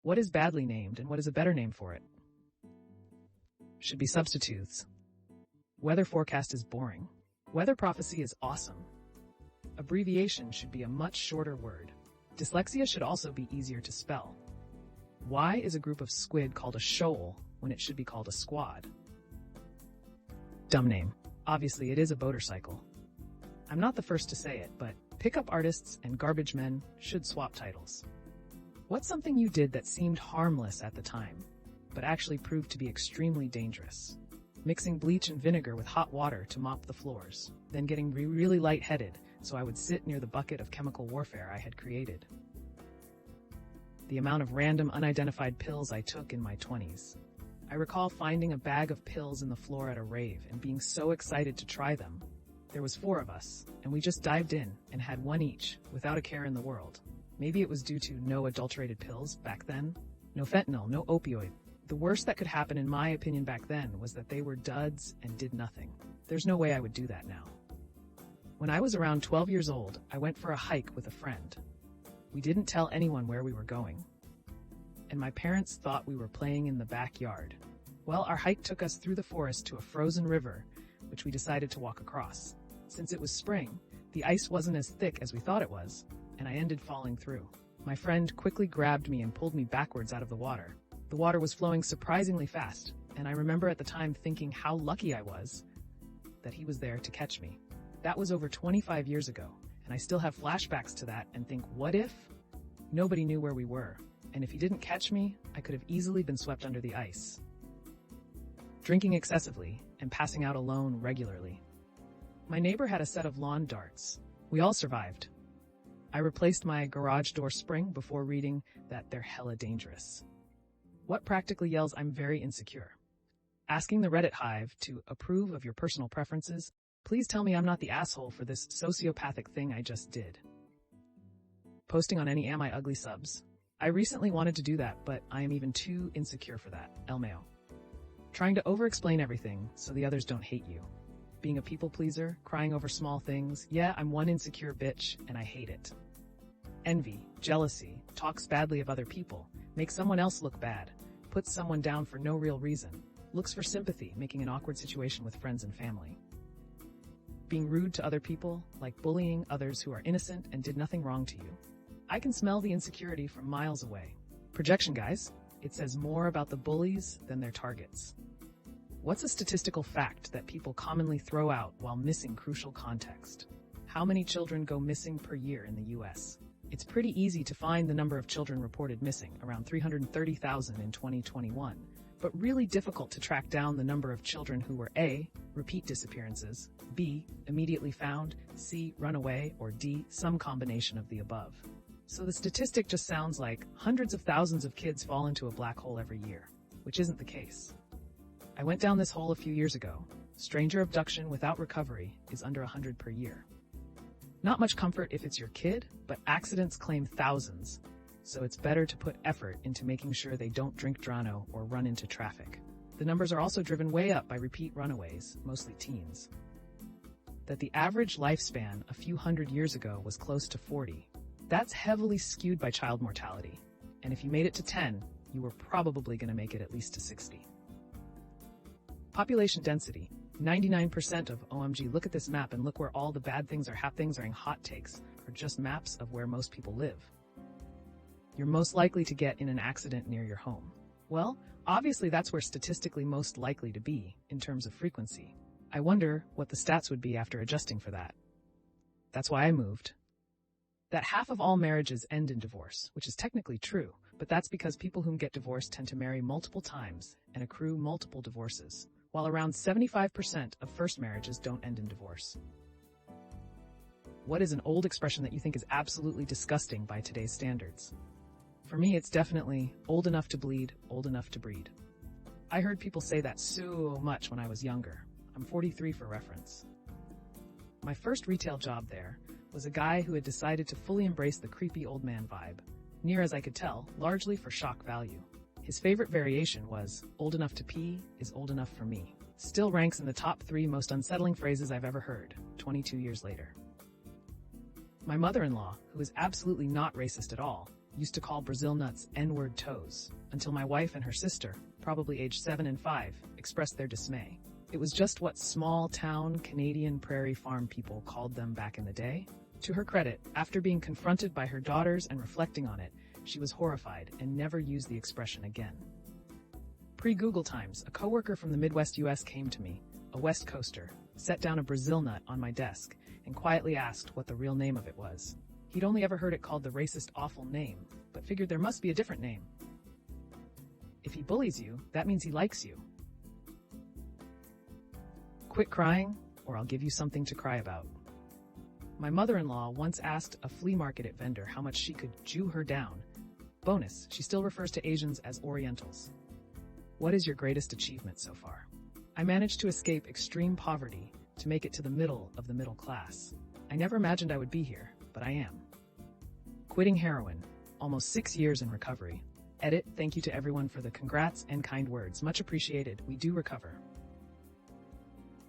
What is badly named and what is a better name for it? Should be substitutes. Weather forecast is boring. Weather prophecy is awesome. Abbreviation should be a much shorter word. Dyslexia should also be easier to spell. Why is a group of squid called a shoal when it should be called a squad? Dumb name. Obviously, it is a motorcycle. I'm not the first to say it, but pickup artists and garbage men should swap titles. What's something you did that seemed harmless at the time, but actually proved to be extremely dangerous? Mixing bleach and vinegar with hot water to mop the floors, then getting really lightheaded so I would sit near the bucket of chemical warfare I had created. The amount of random unidentified pills I took in my 20s. I recall finding a bag of pills in the floor at a rave and being so excited to try them. There was 4 of us, and we just dived in and had one each, without a care in the world. Maybe it was due to no adulterated pills back then. No fentanyl, no opioid. The worst that could happen in my opinion back then was that they were duds and did nothing. There's no way I would do that now. When I was around 12 years old, I went for a hike with a friend. We didn't tell anyone where we were going. And my parents thought we were playing in the backyard. Well, our hike took us through the forest to a frozen river, which we decided to walk across. Since it was spring, the ice wasn't as thick as we thought it was, and I ended falling through. My friend quickly grabbed me and pulled me backwards out of the water. The water was flowing surprisingly fast, and I remember at the time thinking how lucky I was that he was there to catch me. That was over 25 years ago, and I still have flashbacks to that and think, what if? Nobody knew where we were, and if he didn't catch me, I could have easily been swept under the ice. Drinking excessively and passing out alone regularly. My neighbor had a set of lawn darts. We all survived. I replaced my garage door spring before reading that they're hella dangerous. What practically yells I'm very insecure? Asking the Reddit hive to approve of your personal preferences. Please tell me I'm not the asshole for this sociopathic thing I just did. Posting on any Am I Ugly subs. I recently wanted to do that, but I am even too insecure for that. LMAO. Trying to over-explain everything so the others don't hate you. Being a people pleaser, crying over small things. Yeah, I'm one insecure bitch, and I hate it. Envy, jealousy, talks badly of other people, makes someone else look bad, puts someone down for no real reason, looks for sympathy, making an awkward situation with friends and family. Being rude to other people, like bullying others who are innocent and did nothing wrong to you. I can smell the insecurity from miles away. Projection, guys. It says more about the bullies than their targets. What's a statistical fact that people commonly throw out while missing crucial context? How many children go missing per year in the US? It's pretty easy to find the number of children reported missing, around 330,000 in 2021, but really difficult to track down the number of children who were A, repeat disappearances, B, immediately found, C, run away, or D, some combination of the above. So the statistic just sounds like hundreds of thousands of kids fall into a black hole every year, which isn't the case. I went down this hole a few years ago. Stranger abduction without recovery is under 100 per year. Not much comfort if it's your kid, but accidents claim thousands, so it's better to put effort into making sure they don't drink Drano or run into traffic. The numbers are also driven way up by repeat runaways, mostly teens. That the average lifespan a few hundred years ago was close to 40. That's heavily skewed by child mortality, and if you made it to 10, you were probably going to make it at least to 60. Population density. 99% of OMG, look at this map and look where all the bad things are happening. Hot takes are just maps of where most people live. You're most likely to get in an accident near your home. Well, obviously that's where statistically most likely to be in terms of frequency. I wonder what the stats would be after adjusting for that. That's why I moved. That half of all marriages end in divorce, which is technically true, but that's because people who get divorced tend to marry multiple times and accrue multiple divorces, while around 75% of first marriages don't end in divorce. What is an old expression that you think is absolutely disgusting by today's standards? For me, it's definitely old enough to bleed, old enough to breed. I heard people say that so much when I was younger. I'm 43 for reference. My first retail job there was a guy who had decided to fully embrace the creepy old man vibe, near as I could tell, largely for shock value. His favorite variation was, old enough to pee is old enough for me. Still ranks in the top 3 most unsettling phrases I've ever heard, 22 years later. My mother-in-law, who is absolutely not racist at all, used to call Brazil nuts N-word toes, until my wife and her sister, probably aged 7 and 5, expressed their dismay. It was just what small-town Canadian prairie farm people called them back in the day. To her credit, after being confronted by her daughters and reflecting on it, she was horrified and never used the expression again. Pre-Google times, a coworker from the Midwest US came to me, a West Coaster, set down a Brazil nut on my desk, and quietly asked what the real name of it was. He'd only ever heard it called the racist awful name, but figured there must be a different name. If he bullies you, that means he likes you. Quit crying, or I'll give you something to cry about. My mother-in-law once asked a flea market vendor how much she could Jew her down. Bonus, she still refers to Asians as Orientals. What is your greatest achievement so far? I managed to escape extreme poverty to make it to the middle of the middle class. I never imagined I would be here, but I am. Quitting heroin, almost 6 years in recovery. Edit, thank you to everyone for the congrats and kind words. Much appreciated. We do recover.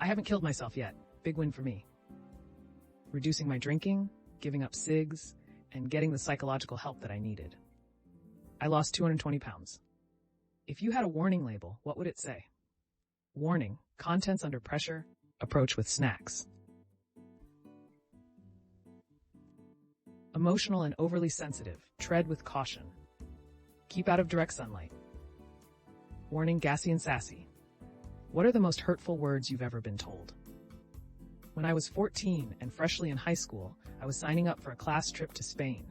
I haven't killed myself yet. Big win for me. Reducing my drinking, giving up cigs, and getting the psychological help that I needed. I lost 220 pounds. If you had a warning label, what would it say? Warning, contents under pressure, approach with snacks. Emotional and overly sensitive, tread with caution. Keep out of direct sunlight. Warning, gassy and sassy. What are the most hurtful words you've ever been told? When I was 14 and freshly in high school, I was signing up for a class trip to Spain.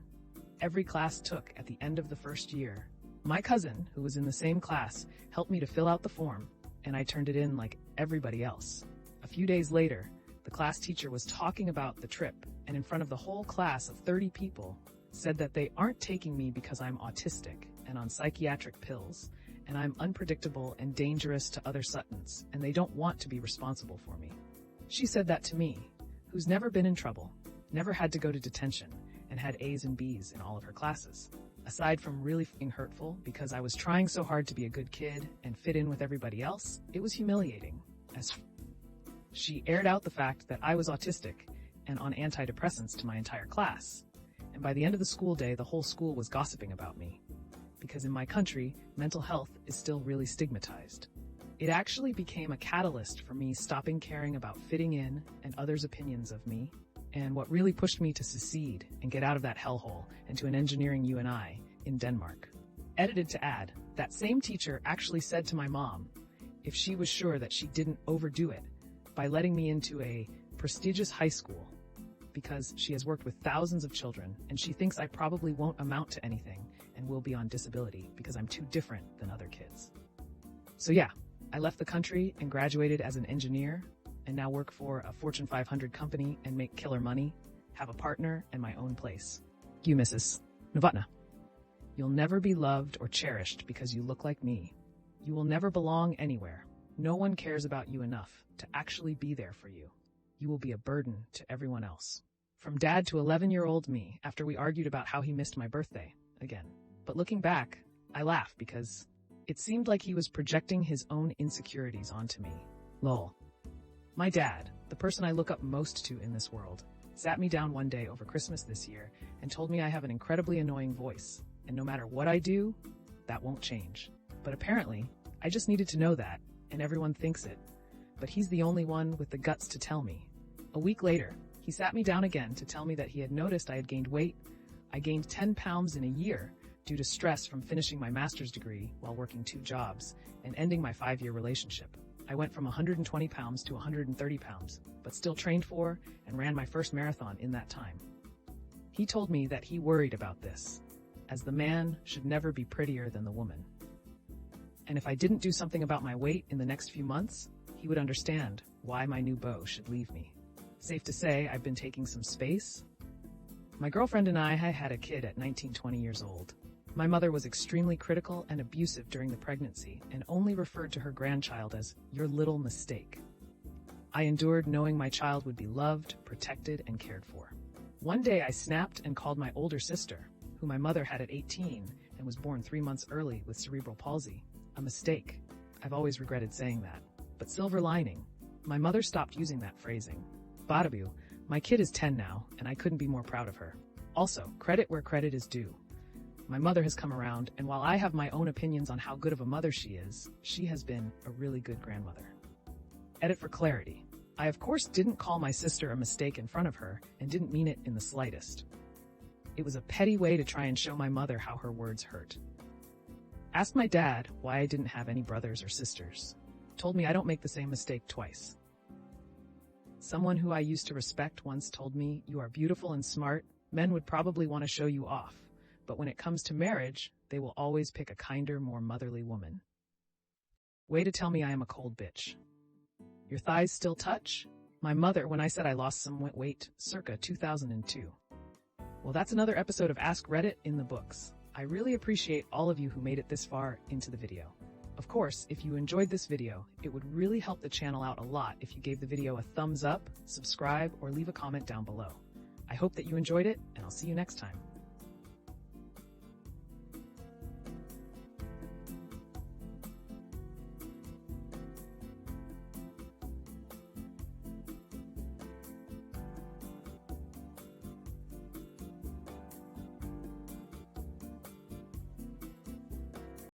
Every class took at the end of the first year. My cousin, who was in the same class, helped me to fill out the form, and I turned it in like everybody else. A few days later, the class teacher was talking about the trip, and in front of the whole class of 30 people, said that they aren't taking me because I'm autistic and on psychiatric pills, and I'm unpredictable and dangerous to other Suttons, and they don't want to be responsible for me. She said that to me, who's never been in trouble, never had to go to detention, and had A's and B's in all of her classes. Aside from really f***ing hurtful because I was trying so hard to be a good kid and fit in with everybody else, it was humiliating. She aired out the fact that I was autistic and on antidepressants to my entire class. And by the end of the school day, the whole school was gossiping about me. Because in my country, mental health is still really stigmatized. It actually became a catalyst for me stopping caring about fitting in and others' opinions of me, and what really pushed me to secede and get out of that hellhole into an engineering UNI in Denmark. Edited to add, that same teacher actually said to my mom if she was sure that she didn't overdo it by letting me into a prestigious high school, because she has worked with thousands of children and she thinks I probably won't amount to anything and will be on disability because I'm too different than other kids. So yeah, I left the country and graduated as an engineer and now work for a Fortune 500 company and make killer money, have a partner and my own place. You, Mrs. Novotna. You'll never be loved or cherished because you look like me. You will never belong anywhere. No one cares about you enough to actually be there for you. You will be a burden to everyone else. From dad to 11-year-old me after we argued about how he missed my birthday again. But looking back, I laugh because it seemed like he was projecting his own insecurities onto me. Lol. My dad, the person I look up most to in this world, sat me down one day over Christmas this year and told me I have an incredibly annoying voice, and no matter what I do, that won't change. But apparently, I just needed to know that, and everyone thinks it. But he's the only one with the guts to tell me. A week later, he sat me down again to tell me that he had noticed I had gained weight. I gained 10 pounds in a year due to stress from finishing my master's degree while working 2 jobs and ending my 5-year relationship. I went from 120 pounds to 130 pounds, but still trained for and ran my first marathon in that time. He told me that he worried about this, as the man should never be prettier than the woman. And if I didn't do something about my weight in the next few months, he would understand why my new beau should leave me. Safe to say, I've been taking some space. My girlfriend and I had a kid at 19, 20 years old. My mother was extremely critical and abusive during the pregnancy and only referred to her grandchild as your little mistake. I endured knowing my child would be loved, protected, and cared for. One day I snapped and called my older sister, who my mother had at 18 and was born 3 months early with cerebral palsy, a mistake. I've always regretted saying that. But silver lining, my mother stopped using that phrasing. Badabu, my kid is 10 now, and I couldn't be more proud of her. Also, credit where credit is due. my mother has come around, and while I have my own opinions on how good of a mother she is, she has been a really good grandmother. Edit for clarity. I of course didn't call my sister a mistake in front of her and didn't mean it in the slightest. It was a petty way to try and show my mother how her words hurt. Asked my dad why I didn't have any brothers or sisters. Told me I don't make the same mistake twice. Someone who I used to respect once told me, "You are beautiful and smart. Men would probably want to show you off. But when it comes to marriage, they will always pick a kinder, more motherly woman." Way to tell me I am a cold bitch. Your thighs still touch? My mother, when I said I lost some weight, circa 2002. Well, that's another episode of Ask Reddit in the books. I really appreciate all of you who made it this far into the video. Of course, if you enjoyed this video, it would really help the channel out a lot if you gave the video a thumbs up, subscribe, or leave a comment down below. I hope that you enjoyed it, and I'll see you next time.